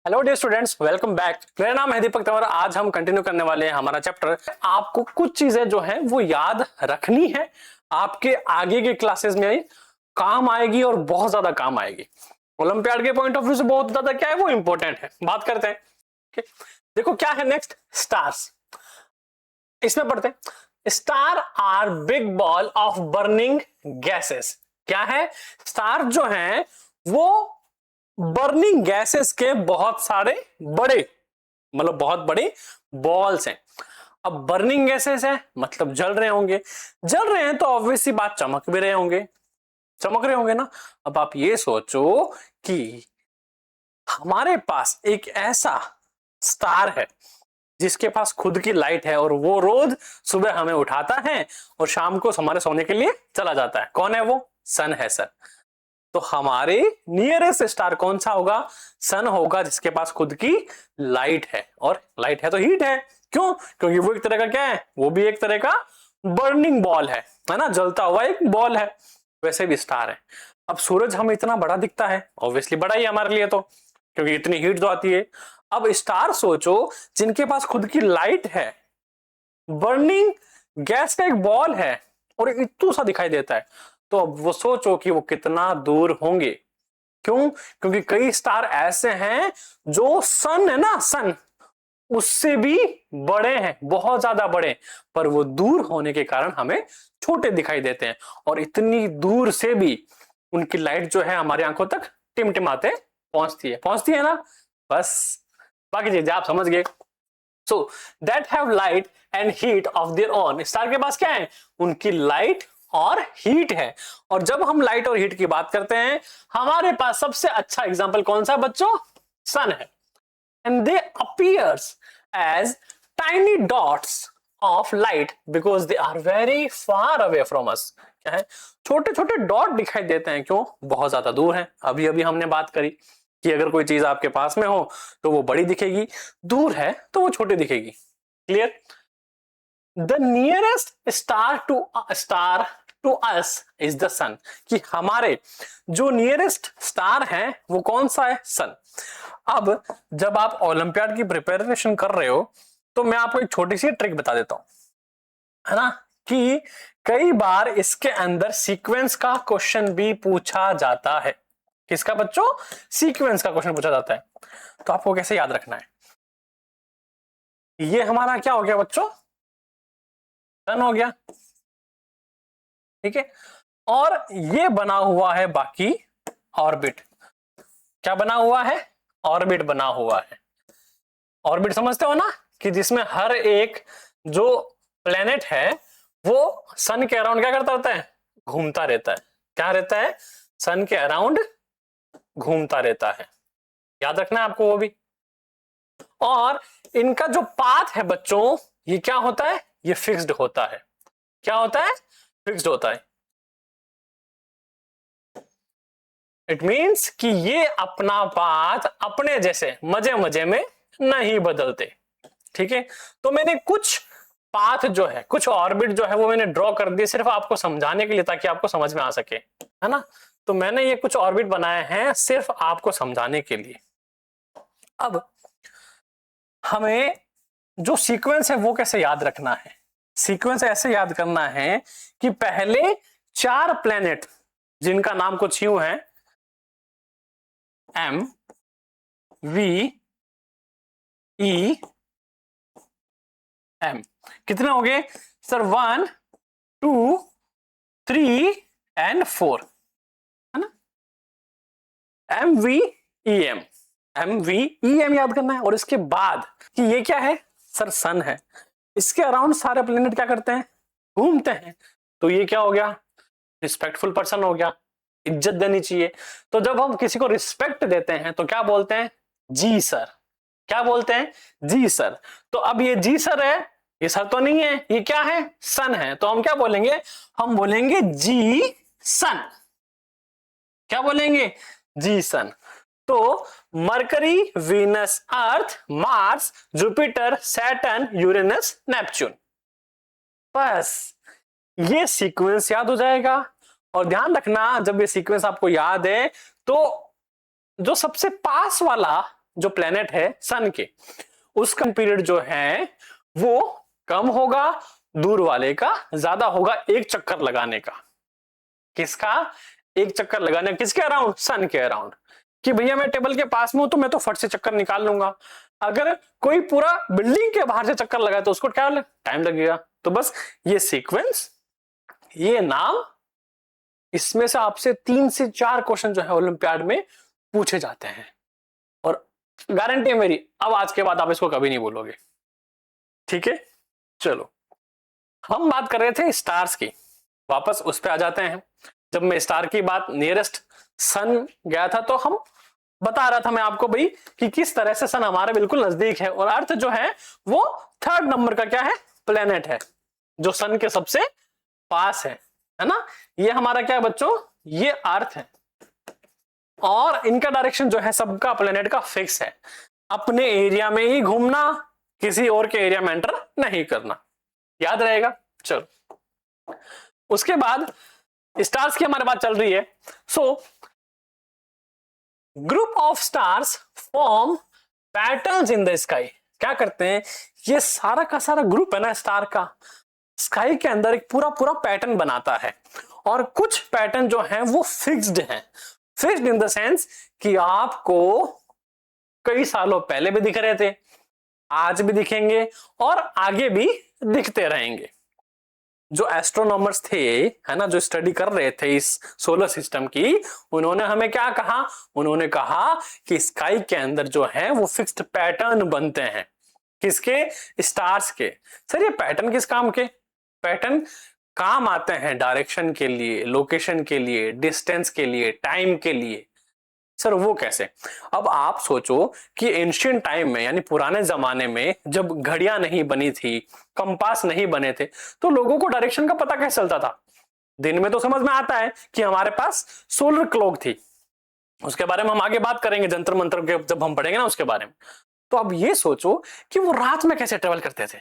Hello dear students, welcome back. मेरा नाम है दीपक तंवर। आज हम कंटिन्यू करने वाले हैं हमारा चैप्टर। आपको कुछ चीजें जो है वो याद रखनी है, आपके आगे के क्लासेस में काम आएगी और बहुत ज्यादा काम आएगी। ओलंपियाड के पॉइंट ऑफ व्यू से बहुत ज्यादा क्या है वो इंपॉर्टेंट है। बात करते हैं। okay? देखो क्या है नेक्स्ट, स्टार्स। इसमें पढ़ते हैं, star are big ball of burning gases. क्या है? स्टार जो है वो बर्निंग गैसेस के बहुत सारे बड़े, मतलब बहुत बड़े बॉल्स हैं। अब बर्निंग गैसेस है मतलब जल रहे होंगे। जल रहे हैं तो ऑब्वियस सी बात चमक भी रहे होंगे, चमक रहे होंगे ना। अब आप ये सोचो कि हमारे पास एक ऐसा स्टार है जिसके पास खुद की लाइट है और वो रोज सुबह हमें उठाता है और शाम को हमारे सोने के लिए चला जाता है। कौन है वो? सन है सर। तो हमारे नियरेस्ट स्टार कौन सा होगा? सन होगा, जिसके पास खुद की लाइट है। और लाइट है तो हीट है। क्यों? क्योंकि वो एक तरह का क्या है, वो भी एक तरह का बर्निंग बॉल है ना, जलता हुआ एक बॉल है। वैसे भी स्टार है। अब सूरज हमें इतना बड़ा दिखता है, ऑब्वियसली बड़ा ही हमारे लिए, तो क्योंकि इतनी हीट तो आती है। अब स्टार सोचो जिनके पास खुद की लाइट है, बर्निंग गैस का एक बॉल है और इतना सा दिखाई देता है, तो अब वो सोचो कि वो कितना दूर होंगे। क्यों? क्योंकि कई स्टार ऐसे हैं जो सन है ना, सन उससे भी बड़े हैं, बहुत ज्यादा बड़े, पर वो दूर होने के कारण हमें छोटे दिखाई देते हैं। और इतनी दूर से भी उनकी लाइट जो है हमारी आंखों तक टिमटिमाते पहुंचती है ना। बस बाकी चीजें आप समझ गए। So that have light and heat of their own. Star के पास क्या है? उनकी लाइट और हीट है। और जब हम लाइट और हीट की बात करते हैं, हमारे पास सबसे अच्छा एग्जांपल कौन सा बच्चों? सन है। And they appears as tiny dots of light because they are very far away from us. क्या है? छोटे छोटे डॉट दिखाई देते हैं। क्यों? बहुत ज्यादा दूर है। अभी अभी हमने बात करी कि अगर कोई चीज आपके पास में हो तो वो बड़ी दिखेगी, दूर है तो वो छोटी दिखेगी। Clear? The nearest star to us is the sun. कि हमारे जो नियरेस्ट स्टार है वो कौन सा है? सन। अब जब आप ओलंपियाड की प्रिपरेशन कर रहे हो तो मैं आपको एक छोटी सी ट्रिक बता देता हूं, है ना, कि कई बार इसके अंदर सीक्वेंस का क्वेश्चन भी पूछा जाता है। किसका बच्चों? सीक्वेंस का क्वेश्चन पूछा जाता है। तो आपको कैसे याद रखना है? ये हमारा क्या हो गया बच्चों? सन हो गया, ठीक है। और ये बना हुआ है बाकी ऑर्बिट। क्या बना हुआ है? ऑर्बिट बना हुआ है। ऑर्बिट समझते हो ना, कि जिसमें हर एक जो प्लेनेट है वो सन के अराउंड क्या करता रहता है? घूमता रहता है। क्या रहता है? सन के अराउंड घूमता रहता है। याद रखना है आपको वो भी। और इनका जो पाथ है बच्चों, ये क्या होता है? ये फिक्स्ड होता है। क्या होता है? फिक्स्ड होता है। इट मींस कि ये अपना पाथ अपने जैसे मजे मजे में नहीं बदलते। ठीक है। तो मैंने कुछ पाथ जो है, कुछ ऑर्बिट जो है वो मैंने ड्रॉ कर दिए सिर्फ आपको समझाने के लिए, ताकि आपको समझ में आ सके, है ना। तो मैंने ये कुछ ऑर्बिट बनाए हैं सिर्फ आपको समझाने के लिए। अब हमें जो सीक्वेंस है वो कैसे याद रखना है? सीक्वेंस ऐसे याद करना है कि पहले 4 प्लेनेट जिनका नाम कुछ यूं है, एम वी ई एम, कितने हो गए सर? 1 2 3 एंड 4, है ना। M V E M, M V E M याद करना है। और इसके बाद कि ये क्या है सर? सन है। इसके अराउंड सारे प्लेनेट क्या करते हैं? घूमते हैं। तो ये क्या हो गया? रिस्पेक्टफुल पर्सन हो गया, इज्जत देनी चाहिए। तो जब हम किसी को रिस्पेक्ट देते हैं तो क्या बोलते हैं? जी सर। क्या बोलते हैं? जी सर। तो अब ये जी सर है, ये सर तो नहीं है, ये क्या है? सन है। तो हम क्या बोलेंगे? हम बोलेंगे जी सन। क्या बोलेंगे? जी सन। तो Mercury, Venus, Earth, Mars, Jupiter, Saturn, Uranus, Neptune. बस ये सीक्वेंस याद हो जाएगा। और ध्यान रखना, जब ये सीक्वेंस आपको याद है तो जो सबसे पास वाला जो प्लेनेट है सन के, उसका पीरियड जो है वो कम होगा, दूर वाले का ज्यादा होगा एक चक्कर लगाने का। किसका? एक चक्कर लगाने, किसके अराउंड? सन के अराउंड। कि भैया मैं टेबल के पास में हूं तो मैं तो फट से चक्कर निकाल लूंगा, अगर कोई पूरा बिल्डिंग के बाहर से चक्कर लगाए तो उसको क्या टाइम लगेगा। तो बस ये सीक्वेंस, ये नाम, इसमें से आपसे 3 से 4 क्वेश्चन जो है ओलंपियाड में पूछे जाते हैं, और गारंटी है मेरी अब आज के बाद आप इसको कभी नहीं बोलोगे। ठीक है, चलो हम बात कर रहे थे स्टार्स की, वापस उस पे आ जाते हैं। जब मैं स्टार की बात, नियरेस्ट सन गया था, तो हम बता रहा था मैं आपको भाई कि किस तरह से सन हमारे बिल्कुल नजदीक है, और अर्थ जो है वो 3rd नंबर का क्या है? प्लेनेट है, जो सन के सबसे पास है ना। ये हमारा क्या है बच्चों? ये अर्थ है, और इनका डायरेक्शन जो है सबका प्लेनेट का फिक्स है, अपने एरिया में ही घूमना, किसी और के एरिया में एंटर नहीं करना, याद रहेगा। चलो उसके बाद स्टार्स की हमारी बात चल रही है। So group of stars form patterns in the sky. क्या करते हैं? ये सारा का सारा ग्रुप है ना स्टार का, स्काई के अंदर एक पूरा पूरा पैटर्न बनाता है, और कुछ पैटर्न जो हैं वो फिक्स्ड हैं। फिक्स्ड इन द सेंस कि आपको कई सालों पहले भी दिख रहे थे, आज भी दिखेंगे, और आगे भी दिखते रहेंगे। जो एस्ट्रोनॉमर्स थे, है ना, जो स्टडी कर रहे थे इस सोलर सिस्टम की, उन्होंने हमें क्या कहा? उन्होंने कहा कि स्काई के अंदर जो है वो फिक्स्ड पैटर्न बनते हैं। किसके? स्टार्स के। सर ये पैटर्न किस काम के? पैटर्न काम आते हैं डायरेक्शन के लिए, लोकेशन के लिए, डिस्टेंस के लिए, टाइम के लिए। सर वो कैसे? अब आप सोचो कि एंशिएंट टाइम में, यानी पुराने जमाने में, जब घड़ियां नहीं बनी थी, कंपास नहीं बने थे, तो लोगों को डायरेक्शन का पता कैसे चलता था? दिन में तो समझ में आता है कि हमारे पास सोलर क्लॉक थी, उसके बारे में हम आगे बात करेंगे, जंतर मंतर के जब हम पढ़ेंगे ना उसके बारे में। तो अब ये सोचो कि वो रात में कैसे ट्रेवल करते थे।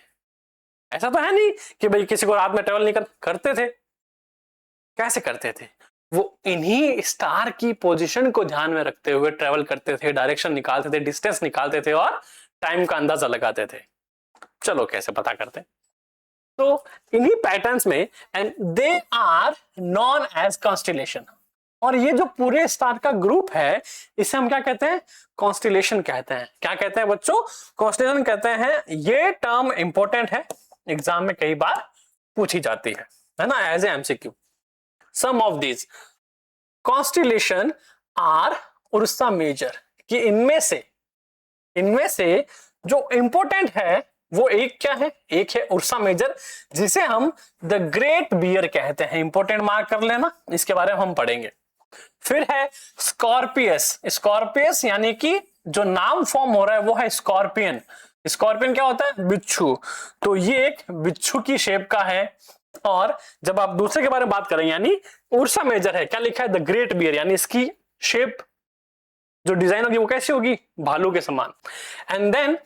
ऐसा तो है नहीं कि भाई किसी को रात में ट्रेवल नहीं करते थे। कैसे करते थे? वो इन्हीं स्टार की पोजीशन को ध्यान में रखते हुए ट्रेवल करते थे, डायरेक्शन निकालते थे, डिस्टेंस निकालते थे, और टाइम का अंदाजा लगाते थे। चलो कैसे पता करते? तो इन्हीं पैटर्न्स में, and they are known as constellation. और ये जो पूरे स्टार का ग्रुप है, इसे हम क्या कहते हैं? कॉन्स्टिलेशन कहते हैं। क्या कहते हैं बच्चों? कॉन्स्टिलेशन कहते हैं। ये टर्म इंपॉर्टेंट है, एग्जाम में कई बार पूछी जाती है ना, as a MCQ. Some of these constellation are Ursa Major, कि इनमें से जो इंपॉर्टेंट है वो एक क्या है? एक है उर्सा मेजर, जिसे हम द ग्रेट बियर कहते हैं। इंपॉर्टेंट मार्क कर लेना, इसके बारे में हम पढ़ेंगे। फिर है स्कॉर्पियस। स्कॉर्पियस यानी कि जो नाम फॉर्म हो रहा है वो है स्कॉर्पियन। स्कॉर्पियन क्या होता है? बिच्छू। तो ये एक बिच्छू की शेप का है। और जब आप दूसरे के बारे में बात करें, यानी उर्सा मेजर है, क्या लिखा है? द ग्रेट बियर, यानी इसकी शेप जो डिजाइन होगी वो कैसी होगी? भालू के समान। एंड देन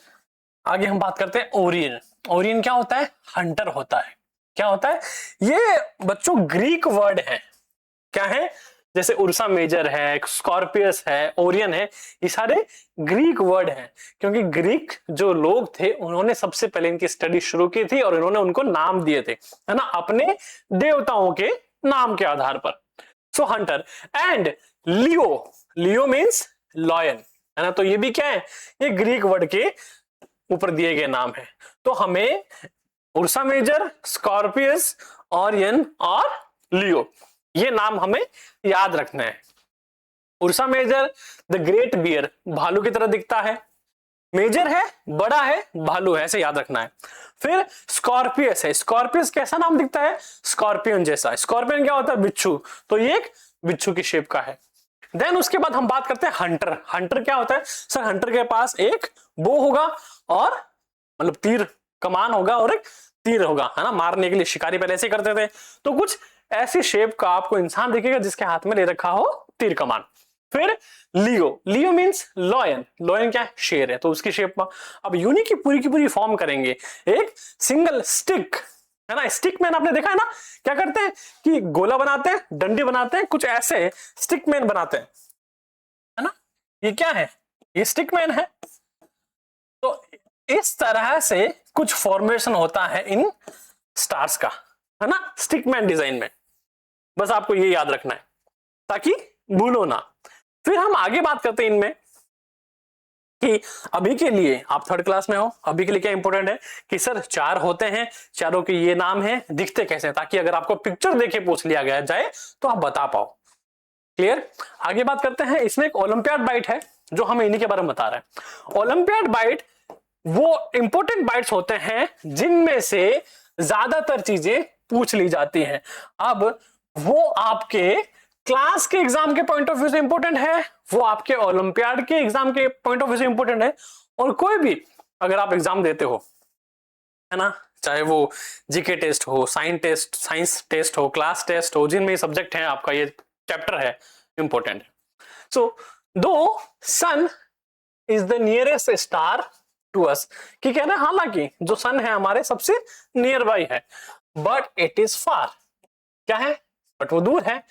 आगे हम बात करते हैं ओरियन। ओरियन क्या होता है? हंटर होता है। क्या होता है? ये बच्चों ग्रीक वर्ड है। क्या है? जैसे उर्सा मेजर है, स्कॉर्पियस है, ओरियन है, ये सारे ग्रीक वर्ड हैं, क्योंकि ग्रीक जो लोग थे उन्होंने सबसे पहले इनकी स्टडी शुरू की थी, और इन्होंने उनको नाम दिए थे, है ना, अपने देवताओं के नाम के आधार पर। So hunter and Leo. Leo means lion, है ना। तो ये भी क्या है? ये ग्रीक वर्ड के ऊपर दिए गए नाम है। तो हमें उर्सा मेजर, स्कॉर्पियस, ओरियन और लियो, ये नाम हमें याद रखना है। Ursa Major the great bear, भालू की तरह दिखता है, मेजर है, बड़ा है, भालू है, ऐसे याद रखना है। फिर स्कॉर्पियस है। स्कॉर्पियस कैसा नाम दिखता है? स्कॉर्पियन जैसा। स्कॉर्पियन क्या होता है? बिच्छू। तो ये एक बिच्छू की शेप का है। देन उसके बाद हम बात करते हैं हंटर। हंटर क्या होता है? सर हंटर के पास एक बो होगा, और मतलब तीर कमान होगा, और एक तीर होगा, है ना, मारने के लिए शिकारी पहले ऐसे करते थे। तो कुछ ऐसी शेप का आपको इंसान दिखेगा जिसके हाथ में ले रखा हो तीर कमान। फिर लियो। लियो मींस लॉयन। लॉयन क्या है? शेर है, तो उसकी शेप में अब यूनी की पूरी फॉर्म करेंगे। एक सिंगल स्टिक, है ना, स्टिक मैन आपने देखा है ना, क्या करते हैं कि गोला बनाते हैं, डंडी बनाते हैं, कुछ ऐसे स्टिक मैन बनाते हैं, है ना। ये क्या है? ये स्टिकमैन है। तो इस तरह से कुछ फॉर्मेशन होता है इन स्टार्स का, है ना, स्टिकमैन डिजाइन में। बस आपको ये याद रखना है ताकि भूलो ना। फिर हम आगे बात करते हैं इनमें कि अभी के लिए आप थर्ड क्लास में हो, अभी के लिए क्या इंपॉर्टेंट है कि सर 4 होते हैं, चारों के ये नाम है, दिखते कैसे हैं, ताकि अगर आपको पिक्चर देके पूछ लिया गया जाए तो आप बता पाओ। क्लियर। आगे बात करते हैं, इसमें एक ओलंपियाड बाइट है जो हमें इन्हीं के बारे में बता रहा है। ओलंपियाड बाइट वो इंपॉर्टेंट बाइट्स होते हैं जिनमें से ज्यादातर चीजें पूछ ली जाती हैं। अब वो आपके क्लास के एग्जाम के पॉइंट ऑफ व्यू से इंपॉर्टेंट है, वो आपके ओलंपियाड के एग्जाम के पॉइंट ऑफ व्यू से इंपॉर्टेंट है, और कोई भी अगर आप एग्जाम देते हो, है ना, चाहे वो जीके टेस्ट हो, साइंस टेस्ट हो, क्लास टेस्ट हो, जिनमें सब्जेक्ट है आपका ये चैप्टर है, इंपॉर्टेंट है। So the sun is the nearest star to us, कि कहना है हालांकि जो सन है हमारे सबसे नियर बाई है, बट इट इज फार, क्या है, बट वो दूर है।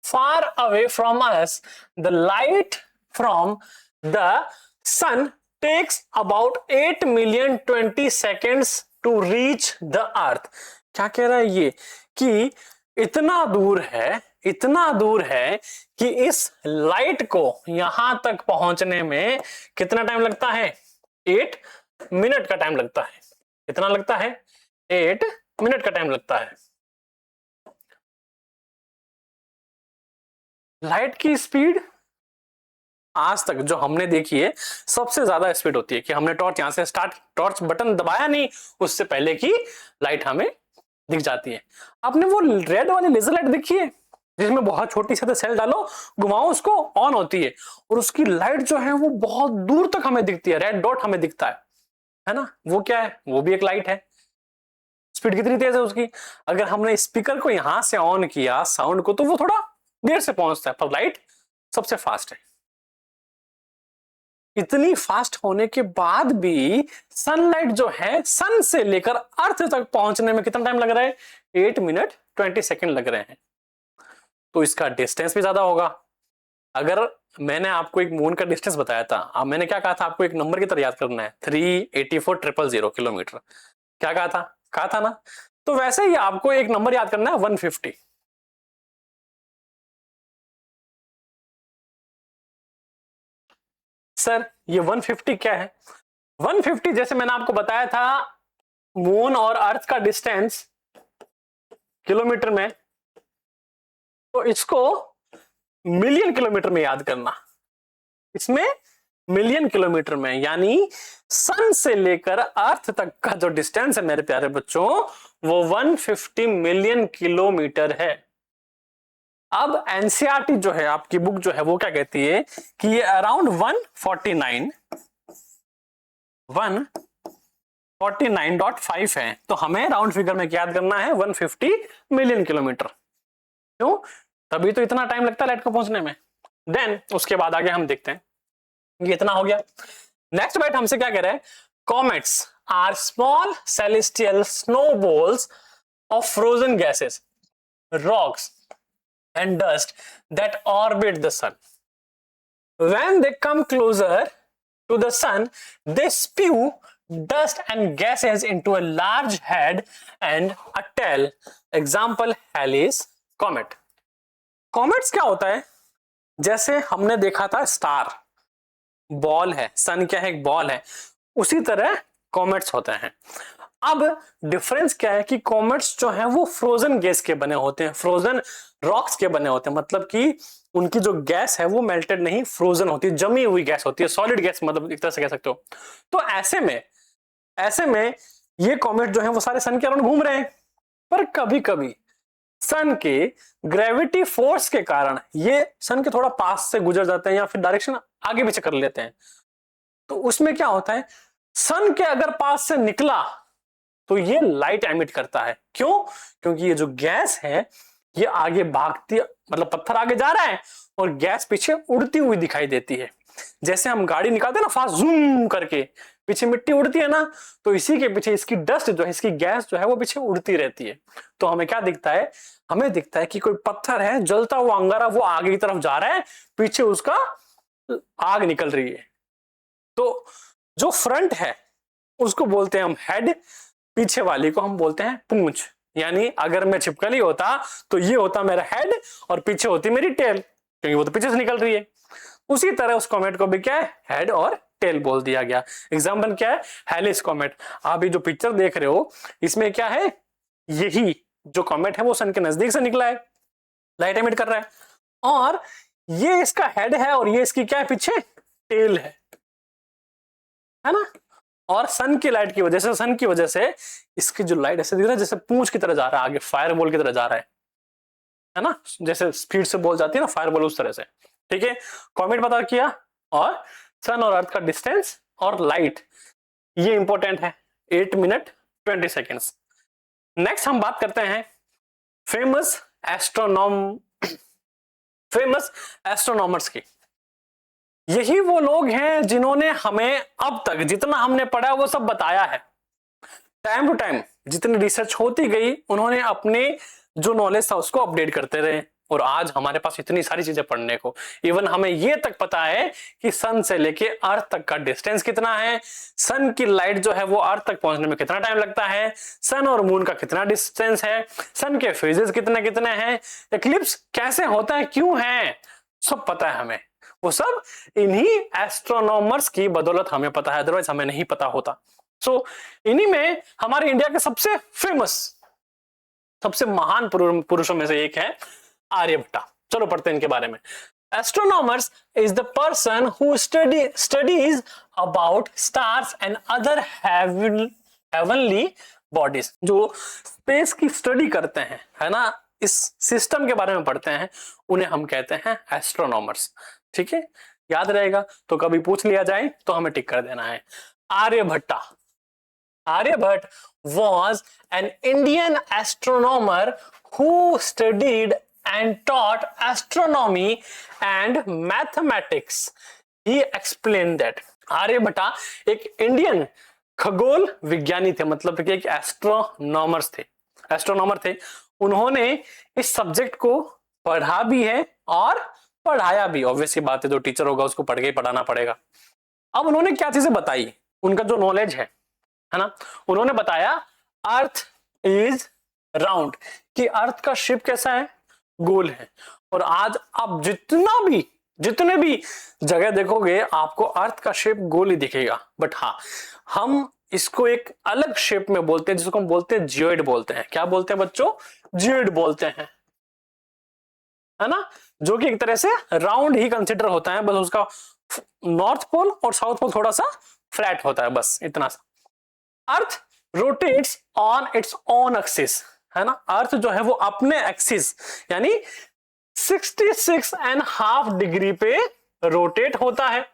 Far away from us the light from the sun takes about 8,020,000 seconds to reach the earth. क्या कह रहा है ये कि इतना दूर है, इतना दूर है कि इस लाइट को यहां तक पहुंचने में कितना टाइम लगता है, 8 मिनट का टाइम लगता है। कितना लगता है, 8 मिनट का टाइम लगता है। लाइट की स्पीड आज तक जो हमने देखी है सबसे ज्यादा स्पीड होती है कि हमने टॉर्च यहां से स्टार्ट, टॉर्च बटन दबाया नहीं उससे पहले की लाइट हमें दिख जाती है। आपने वो रेड वाली लेजर लाइट देखी है जिसमें बहुत छोटी सी सेल डालो, घुमाओ उसको, ऑन होती है, और उसकी लाइट जो है वो बहुत दूर तक हमें दिखती है, रेड डॉट हमें दिखता है ना, वो क्या है, वो भी एक लाइट है। स्पीड कितनी तेज है उसकी, अगर हमने स्पीकर को यहां से ऑन किया साउंड को तो वो थोड़ा देर से पहुंचता है, पर लाइट सबसे फास्ट है। इतनी फास्ट होने के बाद भी सनलाइट जो है सन से लेकर अर्थ तक पहुंचने में कितना टाइम लग रहा है, 8 मिनट 20 सेकेंड लग रहे हैं। तो इसका डिस्टेंस भी ज्यादा होगा। अगर मैंने आपको एक मून का डिस्टेंस बताया था, अब मैंने क्या कहा था, आपको एक नंबर की तरह याद करना है, 384,000 किलोमीटर, क्या कहा था ना, तो वैसे ही आपको एक नंबर याद करना है 150। सर ये 150 क्या है, 150 जैसे मैंने आपको बताया था मून और अर्थ का डिस्टेंस किलोमीटर में, तो इसको मिलियन किलोमीटर में याद करना। इसमें मिलियन किलोमीटर में, यानी सन से लेकर अर्थ तक का जो डिस्टेंस है मेरे प्यारे बच्चों वो 150 मिलियन किलोमीटर है। अब एनसीईआरटी जो है आपकी बुक जो है वो क्या कहती है कि ये अराउंड 149.5 है, तो हमें राउंड फिगर में क्या याद करना है, 150 मिलियन किलोमीटर। क्यों, तभी तो इतना टाइम लगता है लाइट को पहुंचने में। देन उसके बाद आगे हम देखते हैं, ये इतना हो गया। नेक्स्ट बाइट हमसे क्या कह रहा है, comets are small celestial snowballs of frozen gases, rocks and dust that orbit the sun. When they come closer to the sun, they spew dust and gases into a large head and a tail. Example, Halley's comet. Comets क्या होता है, जैसे हमने देखा था star ball है, सन क्या है, एक बॉल है, उसी तरह कॉमेट्स होते हैं। अब डिफरेंस क्या है कि कॉमेट्स जो हैं वो फ्रोजन गैस के बने होते हैं, फ्रोजन रॉक्स के बने होते हैं, मतलब कि उनकी जो गैस है वो मेल्टेड नहीं, फ्रोजन होती है, जमी हुई गैस होती है, सॉलिड गैस मतलब एक तरह से कह सकते हो। तो ऐसे में ये कॉमेट जो है वो सारे सन के अराउंड घूम रहे हैं, पर कभी कभी सन के ग्रेविटी फोर्स के कारण ये सन के थोड़ा पास से गुजर जाते हैं या फिर डायरेक्शन आगे पीछे कर लेते हैं। तो उसमें क्या होता है, सन के अगर पास से निकला तो ये लाइट एमिट करता है। क्यों, क्योंकि ये जो गैस है ये आगे भागती, मतलब पत्थर आगे जा रहा है और गैस पीछे उड़ती हुई दिखाई देती है। जैसे हम गाड़ी निकालते हैं ना फास्ट जूम करके, पीछे मिट्टी उड़ती है ना, तो इसी के पीछे इसकी डस्ट जो है, इसकी गैस जो है वो पीछे उड़ती रहती है। तो हमें क्या दिखता है, हमें दिखता है कि कोई पत्थर है जलता हुआ अंगारा, वो आगे की तरफ जा रहा है, पीछे उसका आग निकल रही है। तो जो फ्रंट है उसको बोलते हैं हम हेड, पीछे वाली को हम बोलते हैं पूंछ। यानी अगर मैं छिपकली होता तो ये होता मेरा हेड और पीछे होती मेरी टेल, क्योंकि वो तो पीछे से निकल रही है। उसी तरह उस कॉमेट को भी क्या है, हेड और टेल बोल दिया गया। एग्जाम्पल क्या है, हेलिस कॉमेट। आप ये जो पिक्चर देख रहे हो इसमें क्या है, यही जो कॉमेट है वो सन के नजदीक से निकला है, लाइट एमिट कर रहा है, और ये इसका हेड है और ये इसकी क्या है, पीछे टेल है ना। और सन की लाइट की वजह से, सन की वजह से इसकी जो लाइट ऐसे दिख रहा है जैसे पूंछ की तरह जा रहा है, आगे फायर बॉल की तरह जा रहा है ना, जैसे स्पीड से बॉल जाती है ना फायर बॉल, उस तरह से। ठीक है, कॉमेट पता किया, और सन और अर्थ का डिस्टेंस और लाइट, ये इंपॉर्टेंट है, 8 मिनट 20 सेकेंड्स। नेक्स्ट हम बात करते हैं फेमस एस्ट्रोनॉमर्स की। यही वो लोग हैं जिन्होंने हमें अब तक जितना हमने पढ़ा वो सब बताया है। टाइम टू टाइम जितनी रिसर्च होती गई उन्होंने अपने जो नॉलेज था उसको अपडेट करते रहे, और आज हमारे पास इतनी सारी चीजें पढ़ने को। इवन हमें ये तक पता है कि सन से लेके अर्थ तक का डिस्टेंस कितना है, सन की लाइट जो है वो अर्थ तक पहुंचने में कितना टाइम लगता है, सन और मून का कितना डिस्टेंस है, सन के फेजेस कितने कितने हैं, एक्लिप्स कैसे होता है, क्यों है, सब पता है हमें। वो सब इन्हीं एस्ट्रोनॉमर्स की बदौलत हमें पता है, अदरवाइज हमें नहीं पता होता। सो इन्हीं में हमारे इंडिया के सबसे फेमस, सबसे महान पुरुषों में से एक है आर्यभट्टा। चलो पढ़ते हैं इनके बारे में। Astronomers is the person who studies about stars and other heavenly bodies। जो स्पेस की स्टडी करते हैं, है ना, इस सिस्टम के बारे में पढ़ते हैं, उन्हें हम कहते हैं एस्ट्रोनॉमर्स। ठीक है, याद रहेगा, तो कभी पूछ लिया जाए तो हमें टिक कर देना है। Aryabhatta, Aryabhatta was an Indian astronomer who studied and taught astronomy and mathematics. He explained that Aryabhatta एक इंडियन खगोल विज्ञानी थे, मतलब कि एक एस्ट्रोनॉमर थे। उन्होंने इस सब्जेक्ट को पढ़ा भी है और पढ़ाया भी। ऑब्वियसली बात है, जो टीचर होगा उसको पढ़ के ही पढ़ाना पड़ेगा। अब उन्होंने क्या चीजें बताई, उनका जो नॉलेज है ना, उन्होंने बताया अर्थ इज राउंड, कि अर्थ का शेप कैसा है, गोल है। और आज आप जितने भी जगह देखोगे आपको अर्थ का शेप गोल ही दिखेगा। बट हाँ, हम इसको एक अलग शेप में बोलते हैं, जिसको हम बोलते हैं जियोइड बोलते हैं। क्या बोलते हैं बच्चों, जियोइड बोलते हैं, है ना, जो कि एक तरह से राउंड ही कंसिडर होता है, बस उसका नॉर्थ पोल और साउथ पोल थोड़ा सा फ्लैट होता है, बस इतना सा। अर्थ rotates on its own axis, है ना, अर्थ जो है वो अपने एक्सिस यानी 66.5 डिग्री पे रोटेट होता है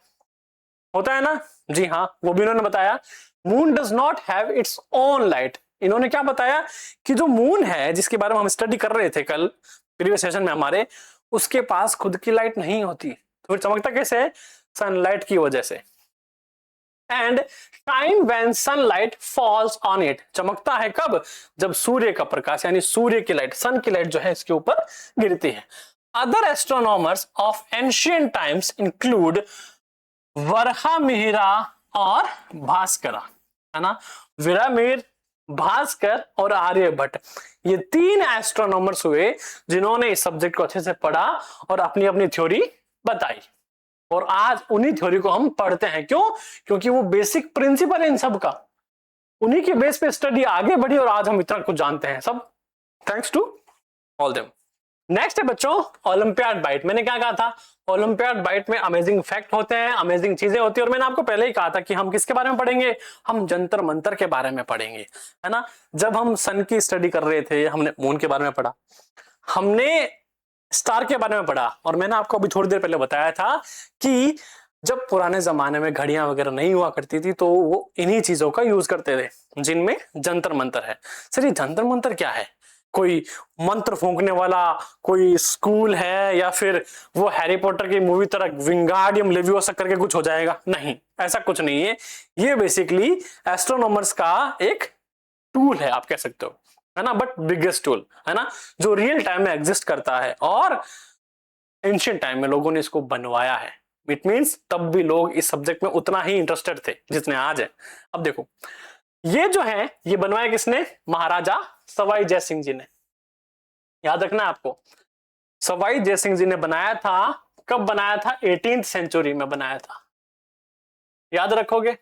ना, जी हाँ, वो भी इन्होंने बताया। Moon does not have its own light. इन्होंने क्या बताया कि जो मून है, जिसके बारे में हम स्टडी कर रहे थे कल प्रीवियस सेशन में हमारे, उसके पास खुद की लाइट नहीं होती, तो फिर चमकता कैसे है, सनलाइट की वजह से। And shine when sunlight falls on it, चमकता है कब, जब सूर्य का प्रकाश यानी सूर्य की लाइट, सन की लाइट जो है इसके ऊपर गिरती है। Other astronomers of ancient times include Varahamihira और भास्कर, है ना, वराहमिहिर, भास्कर और आर्यभट्ट, ये 3 एस्ट्रोनॉमर्स हुए जिन्होंने इस सब्जेक्ट को अच्छे से पढ़ा और अपनी अपनी थ्योरी बताई। और आज उन्हीं थ्योरी को हम पढ़ते हैं। क्यों? क्योंकि वो बेसिक प्रिंसिपल है इन सब का, उन्हीं के बेस पे स्टडी आगे बढ़ी और आज हम इतना कुछ जानते हैं, सब thanks to all them. Next है बच्चों ओलंपियाड बाइट। मैंने क्या कहा था, ओलंपियाड बाइट में अमेजिंग फैक्ट होते हैं, अमेजिंग चीजें होती है। और मैंने आपको पहले ही कहा था कि हम किसके बारे में पढ़ेंगे, हम जंतर मंतर के बारे में पढ़ेंगे, है ना। जब हम सन की स्टडी कर रहे थे हमने मून के बारे में पढ़ा, हमने स्टार के बारे में पढ़ा, और मैंने आपको अभी थोड़ी देर पहले बताया था कि जब पुराने जमाने में घड़ियां वगैरह नहीं हुआ करती थी तो वो इन्हीं चीजों का यूज करते थे, जिनमें जंतर मंतर है। सर ये जंतर मंतर क्या है, कोई मंत्र फूंकने वाला कोई स्कूल है, या फिर वो हैरी पॉटर की मूवी तरह विंगार्डियम लेवियोसा करके कुछ हो जाएगा? नहीं, ऐसा कुछ नहीं है। ये बेसिकली एस्ट्रोनॉमर्स का एक टूल है, आप कह सकते हो, है ना, बट बिगेस्ट टूल, है ना, जो रियल टाइम में एग्जिस्ट करता है और एंशिएंट टाइम में लोगों ने इसको बनवाया है। इट मीन्स तब भी लोग इस सब्जेक्ट में उतना ही इंटरेस्टेड थे जितने आज है। अब देखो ये जो है ये बनवाया किसने, महाराजा सवाई जय सिंह जी ने। याद रखना आपको, सवाई जय सिंह जी ने बनाया था। कब बनाया था, 18th सेंचुरी में बनाया था, याद रखोगे,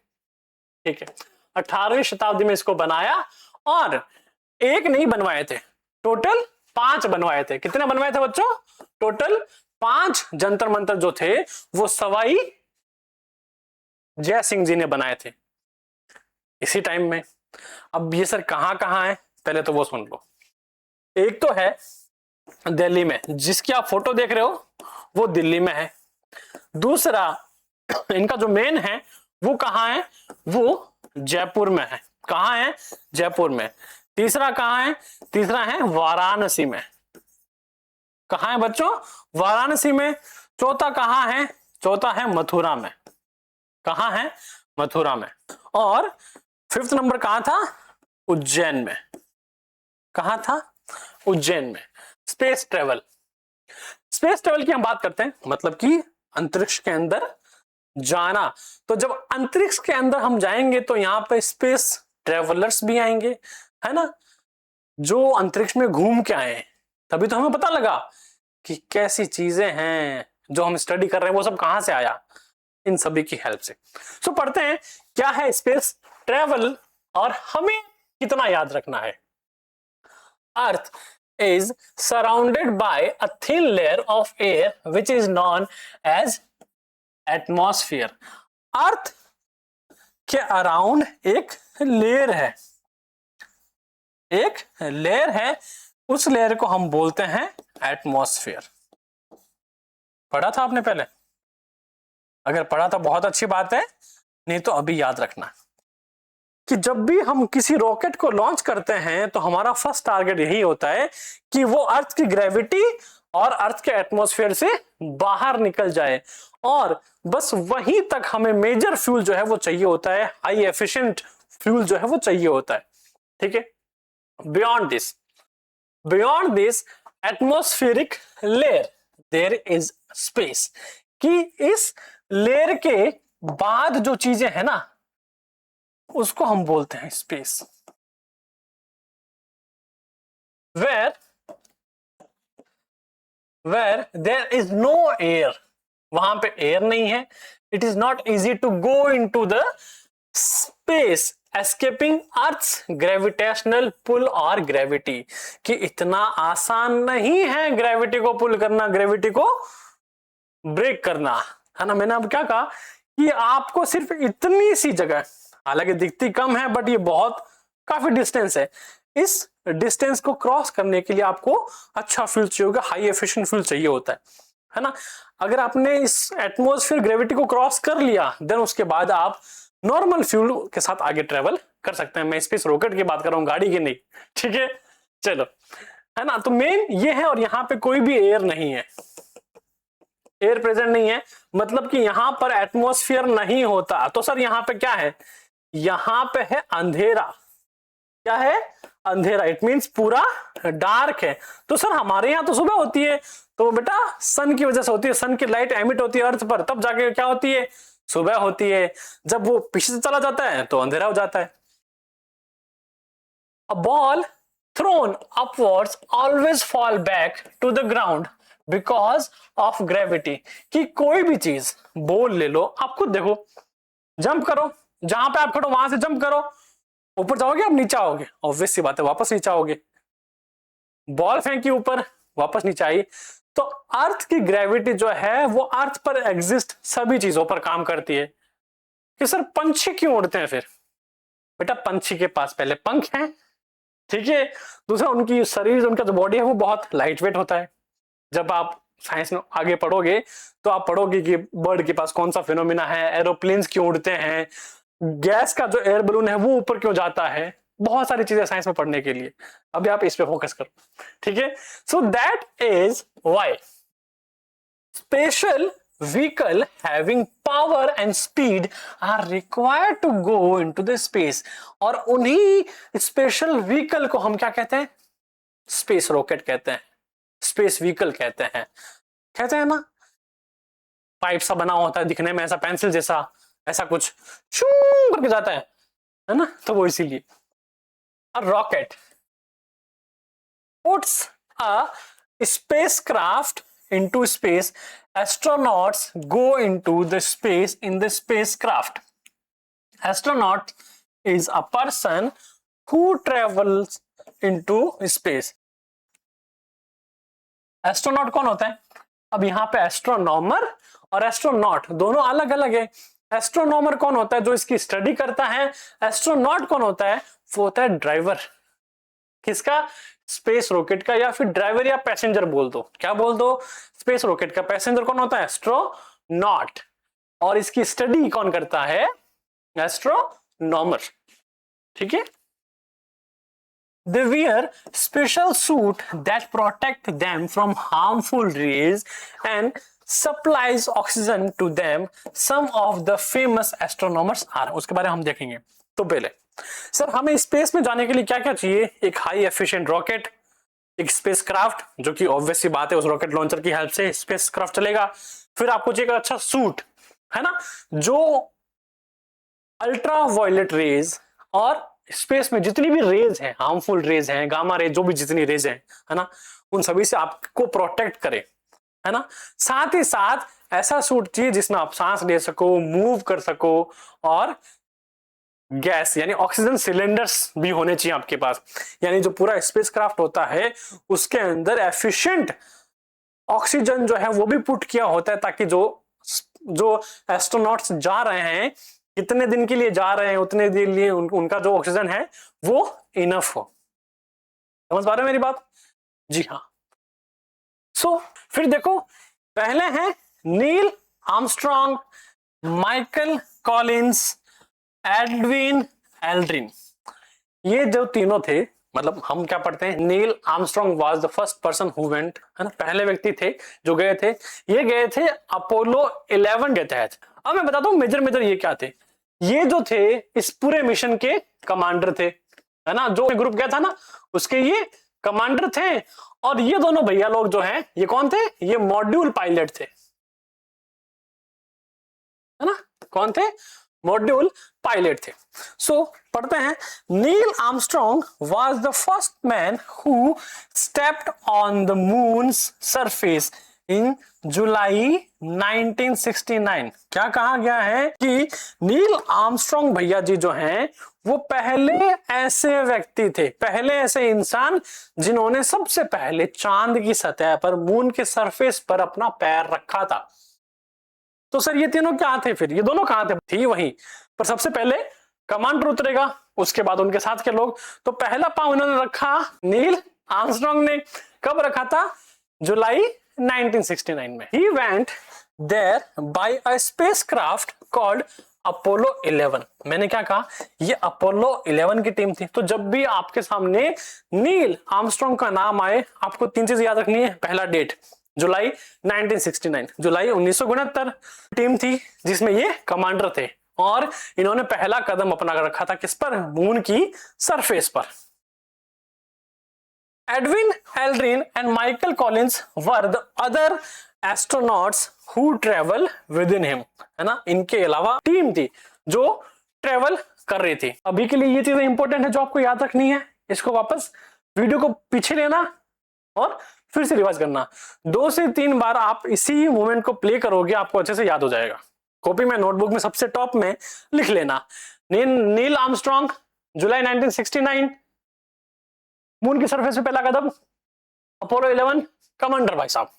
ठीक है। 18वीं शताब्दी में इसको बनाया और एक नहीं बनवाए थे, टोटल 5 बनवाए थे। कितने बनवाए थे बच्चों, टोटल 5 जंतर मंतर जो थे वो सवाई जय सिंह जी ने बनाए थे इसी टाइम में। अब ये सर कहां कहां है, पहले तो वो सुन लो। एक तो है दिल्ली में, जिसकी आप फोटो देख रहे हो वो दिल्ली में है। दूसरा इनका जो मेन है वो कहां है, वो जयपुर में है। कहां है, जयपुर में। तीसरा कहां है, तीसरा है वाराणसी में। कहां है बच्चों, वाराणसी में। चौथा कहां है, चौथा है मथुरा में। कहां है, मथुरा में। और 5th नंबर कहां था, उज्जैन में। कहां था, उज्जैन में। स्पेस ट्रेवल, स्पेस ट्रेवल की हम बात करते हैं, मतलब कि अंतरिक्ष के अंदर जाना। तो जब अंतरिक्ष के अंदर हम जाएंगे तो यहाँ पे स्पेस ट्रेवलर्स भी आएंगे, है ना, जो अंतरिक्ष में घूम के आए। तभी तो हमें पता लगा कि कैसी चीजें हैं जो हम स्टडी कर रहे हैं वो सब कहां से आया, इन सभी की हेल्प से। सो पढ़ते हैं क्या है स्पेस ट्रेवल और हमें कितना याद रखना है। अर्थ is surrounded by a thin layer of air which is known as atmosphere. अर्थ के अराउंड एक लेयर है, एक लेयर है, उस लेयर को हम बोलते हैं एटमॉस्फेयर। पढ़ा था आपने पहले, अगर पढ़ा था बहुत अच्छी बात है, नहीं तो अभी याद रखना कि जब भी हम किसी रॉकेट को लॉन्च करते हैं तो हमारा फर्स्ट टारगेट यही होता है कि वो अर्थ की ग्रेविटी और अर्थ के एटमॉस्फेयर से बाहर निकल जाए, और बस वहीं तक हमें मेजर फ्यूल जो है वो चाहिए होता है, हाई एफिशिएंट फ्यूल जो है वो चाहिए होता है, ठीक है। Beyond this atmospheric layer there is space, कि इस लेयर के बाद जो चीजें हैं ना उसको हम बोलते हैं space. Where there is no air, वहां पे एयर नहीं है। It is not easy to go into the space escaping earth's gravitational pull और ग्रेविटी, कि इतना आसान नहीं है ग्रेविटी को पुल करना, ग्रेविटी को ब्रेक करना, है ना। मैंने अब क्या कहा कि आपको सिर्फ इतनी सी जगह, हालांकि दिखती कम है बट ये बहुत काफी डिस्टेंस है, इस डिस्टेंस को क्रॉस करने के लिए आपको अच्छा फ्यूल चाहिए होगा, हाई एफिशिएंट फ्यूल चाहिए होता है ना। अगर आपने इस एटमॉस्फेयर ग्रेविटी को क्रॉस कर लिया देन उसके बाद आप नॉर्मल फ्यूल के साथ आगे ट्रेवल कर सकते हैं। मैं स्पेस रॉकेट की बात कर रहा हूं, गाड़ी की नहीं, ठीक है। चलो, है ना, तो मेन ये है, और यहां पे कोई भी एयर नहीं है, एयर प्रेजेंट नहीं है, मतलब कि यहां पर एटमॉस्फेयर नहीं होता। तो सर यहां पे क्या है, यहां पे है अंधेरा। क्या है, अंधेरा। इट मींस पूरा डार्क है। तो सर हमारे यहां तो सुबह होती है, तो बेटा सन की वजह से होती है, सन की लाइट एमिट होती है अर्थ पर, तब जाके क्या होती है, सुबह होती है। जब वो पीछे से चला जाता है तो अंधेरा हो जाता है। A ball thrown upwards always fall back to the ground because of gravity, कि कोई भी चीज, बॉल ले लो, आप खुद देखो, जंप करो, जहां पे आप खड़ो वहां से जंप करो, ऊपर जाओगे आप नीचे आओगे, ऑब्वियस सी बात है वापस नीचे आओगे। बॉल फेंकी ऊपर, वापस नीचे आई। तो अर्थ की ग्रेविटी जो है वो अर्थ पर एग्जिस्ट सभी चीजों पर काम करती है। कि सर पंछी क्यों उड़ते हैं फिर, बेटा पंछी के पास पहले पंख हैं, ठीक है। दूसरा उनकी शरीर, उनका जो बॉडी है वो बहुत लाइट वेट होता है। जब आप साइंस में आगे पढ़ोगे तो आप पढ़ोगे कि बर्ड के पास कौन सा फिनोमिना है, एरोप्लेन्स क्यों उड़ते हैं, गैस का जो एयर बलून है वो ऊपर क्यों जाता है, बहुत सारी चीजें साइंस में पढ़ने के लिए। अभी आप इस पे फोकस करो, ठीक है। So that is why special vehicle having power and speed are required to go into the space, और उन्हीं स्पेशल व्हीकल को हम क्या कहते हैं, स्पेस रॉकेट कहते हैं, स्पेस व्हीकल कहते हैं ना। पाइप सा बना होता है, दिखने में ऐसा पेंसिल जैसा, ऐसा कुछ शू करके जाता है ना, तो वो इसीलिए। Rocket puts a spacecraft into space. Astronauts go into the space in the spacecraft. Astronaut is a person who travels into space. Astronaut कौन होता है? अब यहाँ पे एस्ट्रोनॉमर और एस्ट्रोनॉट दोनों अलग अलग है। एस्ट्रोनॉमर कौन होता है? जो इसकी स्टडी करता है। एस्ट्रोनॉट कौन होता है? वो होता है ड्राइवर। किसका? स्पेस रॉकेट का, या फिर ड्राइवर या पैसेंजर बोल दो, क्या बोल दो? स्पेस रॉकेट का। पैसेंजर कौन होता है? एस्ट्रोनॉट। और इसकी स्टडी कौन करता है? एस्ट्रोनॉमर। ठीक है। They wear special suit that protect them from harmful rays and supplies oxygen to them. Some of the famous astronomers are. उसके बारे में हम देखेंगे। तो पहले सर हमें स्पेस में जाने के लिए क्या क्या चाहिए? एक हाई एफिशिएंट रॉकेट, एक स्पेस क्राफ्ट, जो कि ऑब्वियस सी बात है उस रॉकेट लॉन्चर की हेल्प से स्पेस क्राफ्ट चलेगा। फिर आपको चाहिए अच्छा सूट, है ना, जो अल्ट्रा वायलेट रेज और स्पेस में जितनी भी रेज है, हार्मफुल रेज हैं, गामा रेज, जो भी जितनी रेज है ना, उन सभी से आपको प्रोटेक्ट करे, है ना। साथ ही साथ ऐसा सूट चाहिए जिसमें आप सांस ले सको, मूव कर सको, और गैस यानी ऑक्सीजन सिलेंडर्स भी होने चाहिए आपके पास। यानी जो पूरा स्पेसक्राफ्ट होता है उसके अंदर एफिशिएंट ऑक्सीजन जो है वो भी पुट किया होता है, ताकि जो एस्ट्रोनॉट्स जा रहे हैं, कितने दिन के लिए जा रहे हैं, उतने दिन लिए उनका जो ऑक्सीजन है वो इनफ हो। समझ पा रहे हैं मेरी बात? जी हाँ। फिर देखो, पहले हैं Neil Armstrong, Michael Collins, Edwin Aldrin. ये जो तीनों थे, मतलब हम क्या पढ़ते हैं, Neil Armstrong was the first person who went, है ना, पहले व्यक्ति थे जो गए थे। ये गए थे अपोलो 11 के तहत। अब मैं बताता हूं मेजर ये क्या थे। ये जो थे इस पूरे मिशन के कमांडर थे, है ना, जो ग्रुप गया था ना उसके ये कमांडर थे। और ये दोनों भैया लोग जो हैं ये कौन थे? ये मॉड्यूल पायलट थे, है ना। कौन थे? मॉड्यूल पायलट थे। पढ़ते हैं, Neil Armstrong was the first man who stepped on the moon's surface in July 1969। क्या कहा गया है कि नील आर्मस्ट्रॉन्ग भैया जी जो हैं वो पहले ऐसे व्यक्ति थे, पहले ऐसे इंसान जिन्होंने सबसे पहले चांद की सतह पर, मून के सरफेस पर अपना पैर रखा था। तो सर ये तीनों क्या थे? फिर ये दोनों कहां थे? थी वहीं पर। सबसे पहले कमांडर उतरेगा, उसके बाद उनके साथ के लोग। तो पहला पांव उन्होंने रखा नील आर्मस्ट्रॉन्ग ने। कब रखा था? जुलाई 1969 में। He went there by a spacecraft called Apollo 11। मैंने क्या कहा? ये अपोलो 11 की टीम थी। तो जब भी आपके सामने नील आर्मस्ट्रॉन्ग का नाम आए, आपको तीन चीज याद रखनी है। पहला डेट जुलाई 1969, जुलाई 1969 टीम थी जिसमें ये कमांडर थे, और इन्होंने पहला कदम अपना रखा था किस पर? मून की सरफेस पर। Edwin Aldrin and Michael Collins were the other astronauts who travel with in him, है ना। इनके अलावा टीम थी जो ट्रेवल कर रही थी। अभी के लिए ये चीजें इंपॉर्टेंट है जो आपको याद रखनी है। इसको वापस वीडियो को पीछे लेना और फिर से रिवाइज करना। 2 से 3 बार आप इसी मोमेंट को प्ले करोगे, आपको अच्छे से याद हो जाएगा। कॉपी में, नोटबुक में सबसे टॉप में लिख लेना। नील आर्मस्ट्रॉन्ग, जुलाई 1969, मून की सरफेस पे पहला कदम, अपोलो 11, कमांडर भाई साहब,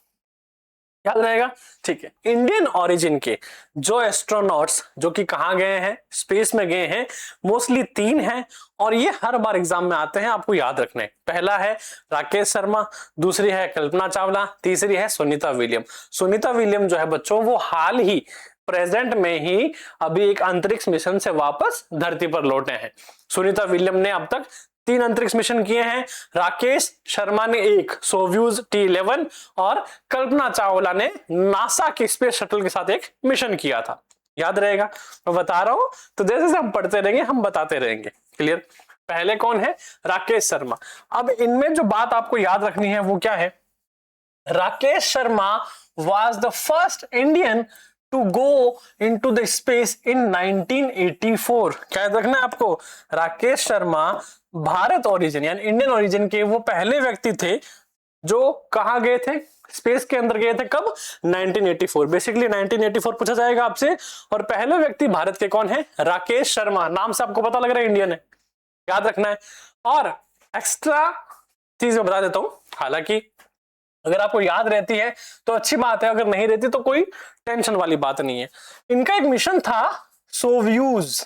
याद रहेगा। ठीक है। इंडियन ओरिजिन के जो एस्ट्रोनॉट्स जो कि कहां गए हैं, स्पेस में गए हैं, मोस्टली 3 हैं, और ये हर बार एग्जाम में आते हैं, आपको याद रखने। पहला है राकेश शर्मा, दूसरी है कल्पना चावला, तीसरी है सुनीता विलियम। सुनीता विलियम जो है बच्चों वो हाल ही प्रेजेंट में ही अभी एक अंतरिक्ष मिशन से वापस धरती पर लौटे हैं। सुनीता विलियम ने अब तक 3 अंतरिक्ष मिशन किए हैं। राकेश शर्मा ने एक सोयूज T11 और कल्पना चावला ने नासा के स्पेस शटल के साथ एक मिशन किया था। याद रहेगा, मैं बता रहा हूं तो जैसे जैसे हम पढ़ते रहेंगे हम बताते रहेंगे। क्लियर? पहले कौन है? राकेश शर्मा। अब इनमें जो बात आपको याद रखनी है वो क्या है? Rakesh Sharma was the first Indian to go into the space in 1984। क्या याद रखना है आपको, राकेश शर्मा भारत ओरिजिन यानी इंडियन ओरिजिन के वो पहले व्यक्ति थे जो कहां गए थे, स्पेस के अंदर गए थे। कब, 1984। बेसिकली 1984 पूछा जाएगा आपसे। और पहले व्यक्ति भारत के कौन है, राकेश शर्मा। नाम से आपको पता लग रहा है इंडियन है, याद रखना है। और एक्स्ट्रा चीज मैं बता देता हूं, हालांकि अगर आपको याद रहती है तो अच्छी बात है, अगर नहीं रहती तो कोई टेंशन वाली बात नहीं है। इनका एक मिशन था सोव्यूज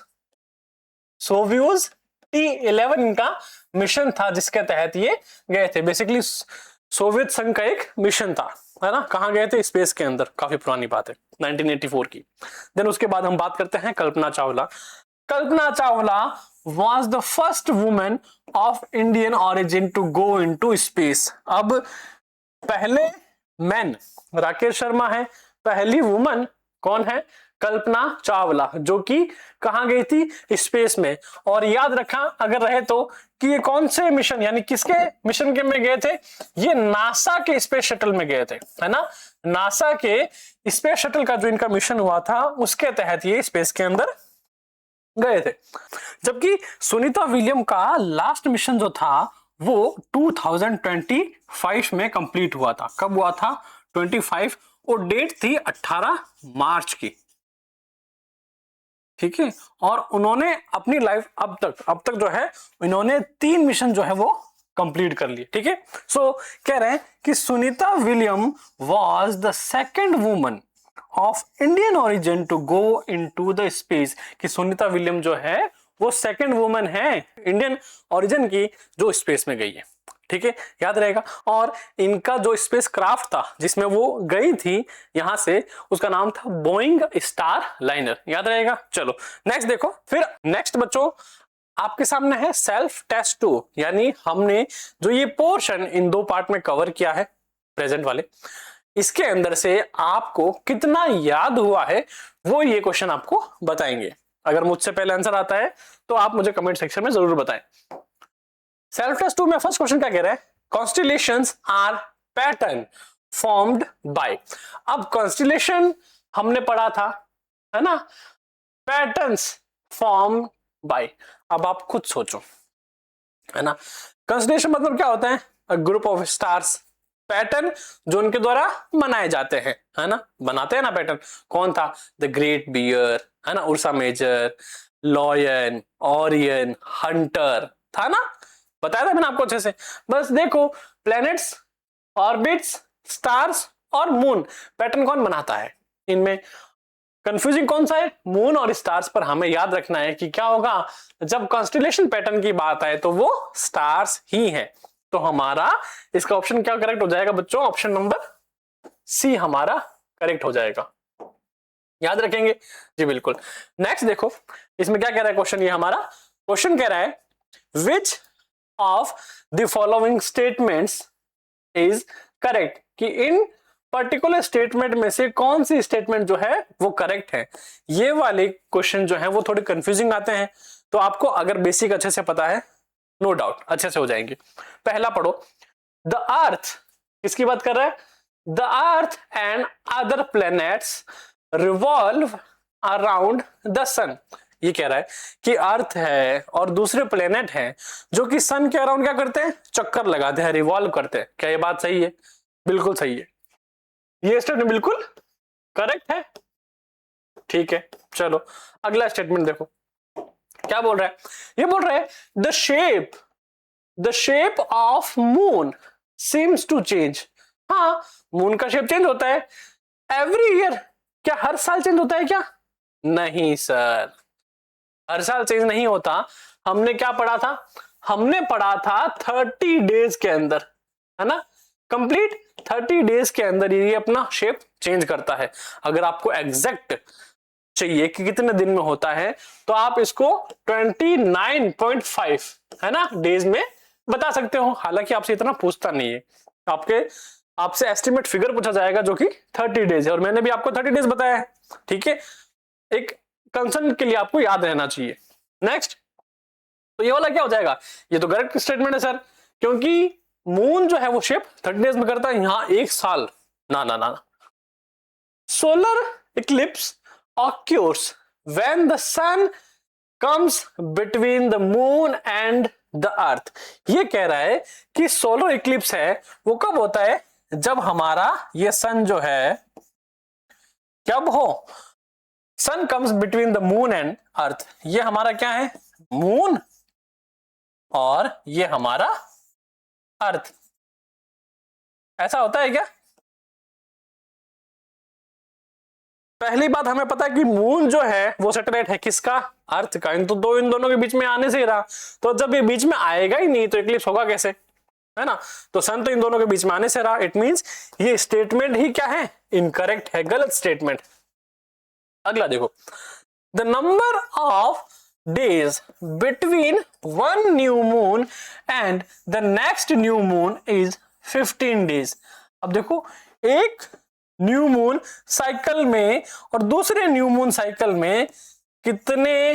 T11 इनका मिशन था, जिसके तहत ये गए थे। बेसिकली सोवियत संघ का एक मिशन था, है ना। कहां गए थे, स्पेस के अंदर। काफी पुरानी बात है, 1984 की। देन उसके बाद हम बात करते हैं Kalpana Chawla. Kalpana Chawla was the first woman of Indian origin to go into space। अब पहले मैन राकेश शर्मा है, पहली वुमन कौन है, कल्पना चावला, जो कि कहां गई थी, स्पेस में। और याद रखा अगर रहे तो कि ये कौन से मिशन यानी किसके मिशन के में गए थे, ये नासा के स्पेस शटल में गए थे, है ना। नासा के स्पेस शटल का जो इनका मिशन हुआ था उसके तहत ये स्पेस के अंदर गए थे। जबकि सुनीता विलियम का लास्ट मिशन जो था वो 2025 में कंप्लीट हुआ था। कब हुआ था, 25, और डेट थी 18 मार्च की, ठीक है। और उन्होंने अपनी लाइफ अब तक जो है इन्होंने 3 मिशन जो है वो कंप्लीट कर लिए, ठीक है। सो कह रहे हैं कि Sunita William was the second woman of Indian origin to go into the space, कि सुनीता विलियम जो है वो सेकंड वुमन है इंडियन ओरिजिन की जो स्पेस में गई है, ठीक है, याद रहेगा। और इनका जो स्पेस क्राफ्ट था जिसमें वो गई थी यहां से, उसका नाम था बोइंग स्टार लाइनर, याद रहेगा। चलो नेक्स्ट देखो। फिर नेक्स्ट बच्चों आपके सामने है सेल्फ टेस्ट 2, यानी हमने जो ये पोर्शन इन 2 पार्ट में कवर किया है प्रेजेंट वाले, इसके अंदर से आपको कितना याद हुआ है वो ये क्वेश्चन आपको बताएंगे। अगर मुझसे पहले आंसर आता है तो आप मुझे कमेंट सेक्शन में जरूर बताएं। सेल्फ टेस्ट 2 में फर्स्ट क्वेश्चन क्या कह रहा है, constellations are pattern formed by. अब कॉन्स्टिलेशन हमने पढ़ा था, है ना, पैटर्न्स फॉर्म बाय। अब आप खुद सोचो, है ना, कॉन्स्टिलेशन मतलब क्या होता है, a group of stars. Pattern जो उनके द्वारा बनाए जाते हैं, है ना, बनाते हैं ना पैटर्न। कौन था, द ग्रेट बियर, है ना, Ursa Major, lion, Orion, hunter, था ना, बताया था मैंने आपको अच्छे से। बस देखो प्लैनेट्स, ऑर्बिट्स, स्टार्स और मून, पैटर्न कौन बनाता है इनमें। कंफ्यूजिंग कौन सा है, मून और स्टार्स। पर हमें याद रखना है कि क्या होगा जब कॉन्स्टिलेशन पैटर्न की बात आए तो वो स्टार्स ही है। तो हमारा इसका ऑप्शन क्या करेक्ट हो जाएगा बच्चों, ऑप्शन नंबर सी हमारा करेक्ट हो जाएगा, याद रखेंगे जी, बिल्कुल। नेक्स्ट देखो इसमें क्या कह रहा है क्वेश्चन, ये हमारा क्वेश्चन कह रहा है which of the following statements is correct, कि इन पर्टिकुलर स्टेटमेंट में से कौन सी स्टेटमेंट जो है वो करेक्ट है। ये वाले क्वेश्चन जो है वो थोड़े कंफ्यूजिंग आते हैं, तो आपको अगर बेसिक अच्छे से पता है नो डाउट अच्छे से हो जाएंगे। पहला पढ़ो, द अर्थ, किसकी बात कर रहा है, the earth and other planets revolve around the sun. ये कह रहा है कि अर्थ है और दूसरे प्लेनेट हैं जो कि सन के अराउंड क्या करते हैं, चक्कर लगाते हैं, रिवॉल्व करते हैं। क्या ये बात सही है, बिल्कुल सही है, ये स्टेटमेंट बिल्कुल करेक्ट है, ठीक है। चलो अगला स्टेटमेंट देखो क्या बोल रहा है, ये बोल रहा है the shape of moon seems to change. हाँ, मून का शेप चेंज होता है एवरी ईयर। क्या हर साल चेंज होता है क्या, नहीं सर, हर साल चेंज नहीं होता। हमने क्या पढ़ा था, हमने पढ़ा था 30 डेज के अंदर, है ना, कंप्लीट 30 डेज के अंदर ये अपना शेप चेंज करता है। अगर आपको एग्जैक्ट चाहिए कि कितने दिन में होता है तो आप इसको 29.5 है ना डेज में बता सकते हो। हालांकि आपसे इतना पूछता नहीं है, आपसे एस्टिमेट फिगर पूछा जाएगा जो कि 30 डेज है, और मैंने भी आपको 30 डेज बताया है, ठीक है। एक कंसर्न के लिए आपको याद रहना चाहिए। नेक्स्ट, तो ये वाला क्या हो जाएगा, ये तो करेक्ट स्टेटमेंट है सर, क्योंकि मून जो है वो शेप 30 डेज में करता है, यहां 1 साल ना ना ना। Solar eclipse occurs when the sun comes between the moon and the earth। ये कह रहा है कि सोलर इक्लिप्स है वो कब होता है, जब हमारा ये सन जो है कब हो, sun comes between the moon and earth. ये हमारा क्या है, मून, और ये हमारा अर्थ। ऐसा होता है क्या? पहली बात हमें पता है कि मून जो है वो सैटेलाइट है किसका, अर्थ का। इन दोनों के बीच में आने से ही रहा, तो जब ये बीच में आएगा ही नहीं तो इक्लिप्स होगा कैसे, है ना। तो सन तो इन दोनों के बीच में आने से रहा, इट मींस ये स्टेटमेंट ही क्या है, इनकरेक्ट है, गलत स्टेटमेंट। अगला देखो, the number of days between one new moon and the next new moon is 15 days. अब देखो, एक न्यू मून साइकिल में और दूसरे न्यू मून साइकिल में कितने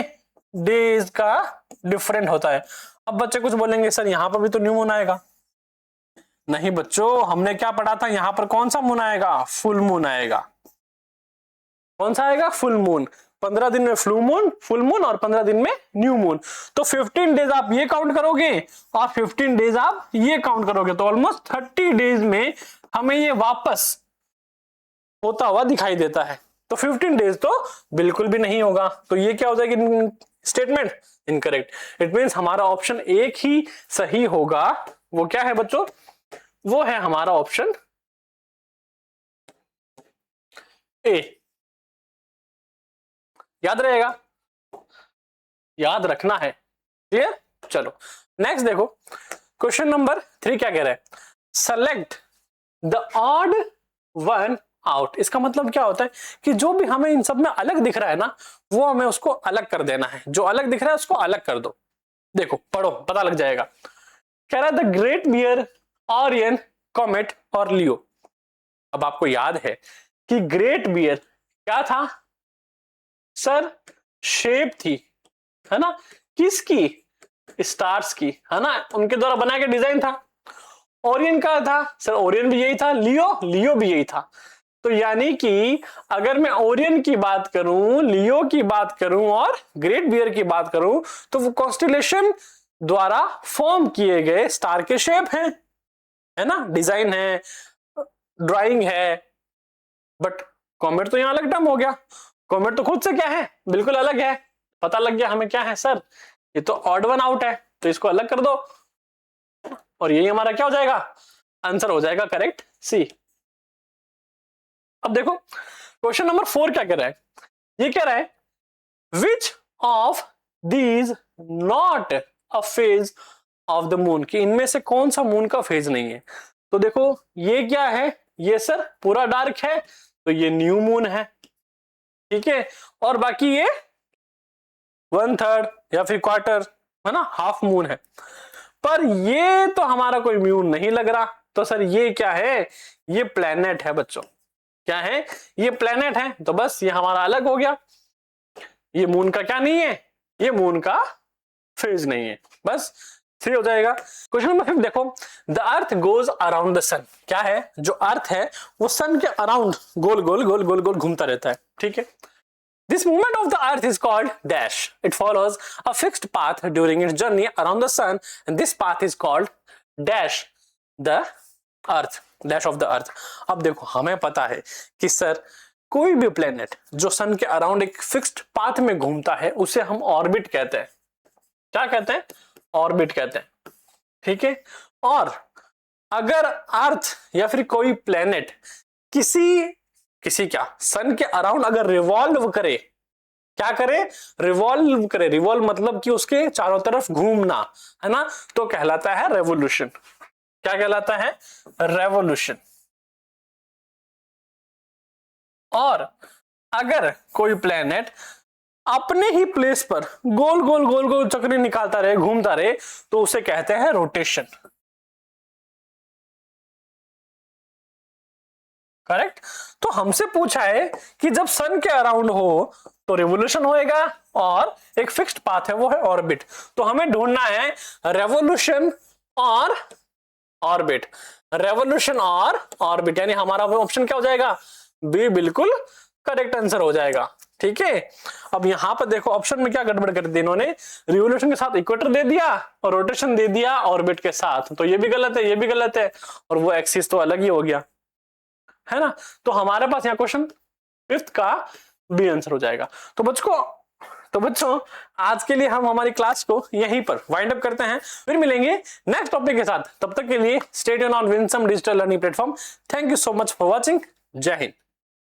डेज का डिफरेंट होता है। अब बच्चे कुछ बोलेंगे सर यहां पर भी तो न्यू मून आएगा। नहीं बच्चों, हमने क्या पढ़ा था, यहां पर कौन सा मून आएगा, फुल मून आएगा। कौन सा आएगा, फुल मून। 15 दिन में फुल मून और 15 दिन में न्यू मून। तो 15 डेज आप ये काउंट करोगे और 15 डेज आप ये काउंट करोगे, तो ऑलमोस्ट 30 डेज में हमें ये वापस होता हुआ दिखाई देता है। तो 15 डेज तो बिल्कुल भी नहीं होगा, तो ये क्या हो जाएगी स्टेटमेंट, इनकरेक्ट। इट मींस हमारा ऑप्शन एक ही सही होगा। वो क्या है बच्चों, वो है हमारा ऑप्शन ए। याद रहेगा, याद रखना है, क्लियर। चलो नेक्स्ट देखो, क्वेश्चन नंबर 3 क्या कह रहा है, select the odd one out. इसका मतलब क्या होता है कि जो भी हमें इन सब में अलग दिख रहा है ना, वो हमें उसको अलग कर देना है। जो अलग दिख रहा है उसको अलग कर दो। देखो पढ़ो, पता लग जाएगा। कह रहा है the great bear, Orion, comet और लियो। अब आपको याद है कि ग्रेट बियर क्या था सर, शेप थी, है ना, किसकी, स्टार्स की, है ना, उनके द्वारा बनाया गया डिजाइन था। ओरियन का था सर, ओरियन भी यही था। लियो भी यही था। तो यानी कि अगर मैं ओरियन की बात करूं, लियो की बात करूं और ग्रेट बियर की बात करूं, तो वो कॉन्स्टेलेशन द्वारा फॉर्म किए गए स्टार के शेप हैं, है ना, डिजाइन है, ड्राइंग है। बट कॉमेट तो यहां अलग टर्म हो गया। कॉमेट तो खुद से क्या है, बिल्कुल अलग है। पता लग गया हमें क्या है सर, ये तो ऑड वन आउट है, तो इसको अलग कर दो और यही हमारा क्या हो जाएगा, आंसर हो जाएगा करेक्ट, सी। अब देखो क्वेश्चन नंबर 4 क्या कह रहा है, ये कह रहा है which of these not a phase of the moon, कि इनमें से कौन सा मून का फेज नहीं है। तो देखो ये क्या है, ये सर पूरा डार्क है, तो ये न्यू मून है, ठीक है, और बाकी ये 1/3 या फिर क्वार्टर, है ना, हाफ मून है। पर ये तो हमारा कोई मून नहीं लग रहा, तो सर ये क्या है, ये प्लेनेट है बच्चों। क्या है, ये प्लेनेट है, तो बस ये हमारा अलग हो गया। ये मून का क्या नहीं है, ये मून का फेज नहीं है, बस 3 हो जाएगा। क्वेश्चन नंबर 5 देखो, the earth goes around the sun. क्या है, जो अर्थ है वो सन के अराउंड गोल गोल गोल गोल गोल घूमता रहता है, ठीक है। This movement of the earth is called dash. It follows a fixed path during its journey around the sun, and this path is called dash the earth, dash of the earth. अब देखो हमें पता है कि sir कोई भी planet जो सन के अराउंड एक फिक्स्ड पाथ में घूमता है उसे हम ऑर्बिट कहते हैं। क्या कहते हैं, ऑर्बिट कहते हैं, ठीक है। और अगर अर्थ या फिर कोई प्लेनेट किसी क्या सन के अराउंड अगर रिवॉल्व करे, क्या करे, रिवॉल्व करे, रिवॉल्व मतलब कि उसके चारों तरफ घूमना, है ना, तो कहलाता है रेवोल्यूशन। क्या कहलाता है, रेवोल्यूशन। और अगर कोई प्लेनेट अपने ही प्लेस पर गोल गोल गोल गोल चक्री निकालता रहे, घूमता रहे, तो उसे कहते हैं रोटेशन। करेक्ट। तो हमसे पूछा है कि जब सन के अराउंड हो तो रिवोल्यूशन होएगा और एक फिक्स्ड पाथ है वो है ऑर्बिट। तो हमें ढूंढना है रेवोल्यूशन और ऑर्बिट, रेवोल्यूशन और ऑर्बिट, यानी हमारा ऑप्शन क्या हो जाएगा, बी बिल्कुल करेक्ट आंसर हो जाएगा। ठीक है, अब यहां पर देखो ऑप्शन में क्या गड़बड़ कर दी इन्होंने, रिवोल्यूशन के साथ इक्वेटर दे दिया और रोटेशन दे दिया ऑर्बिट के साथ, तो ये भी गलत है, ये भी गलत है, और वो एक्सिस तो अलग ही हो गया, है ना। तो हमारे पास यहाँ क्वेश्चन 5th का बी आंसर हो जाएगा। तो बच्चों आज के लिए हम हमारी क्लास को यहीं पर वाइंड अप करते हैं, फिर मिलेंगे नेक्स्ट टॉपिक के साथ। तब तक के लिए stay tuned on Winsome digital learning platform. Thank you so much for watching. जय हिंद।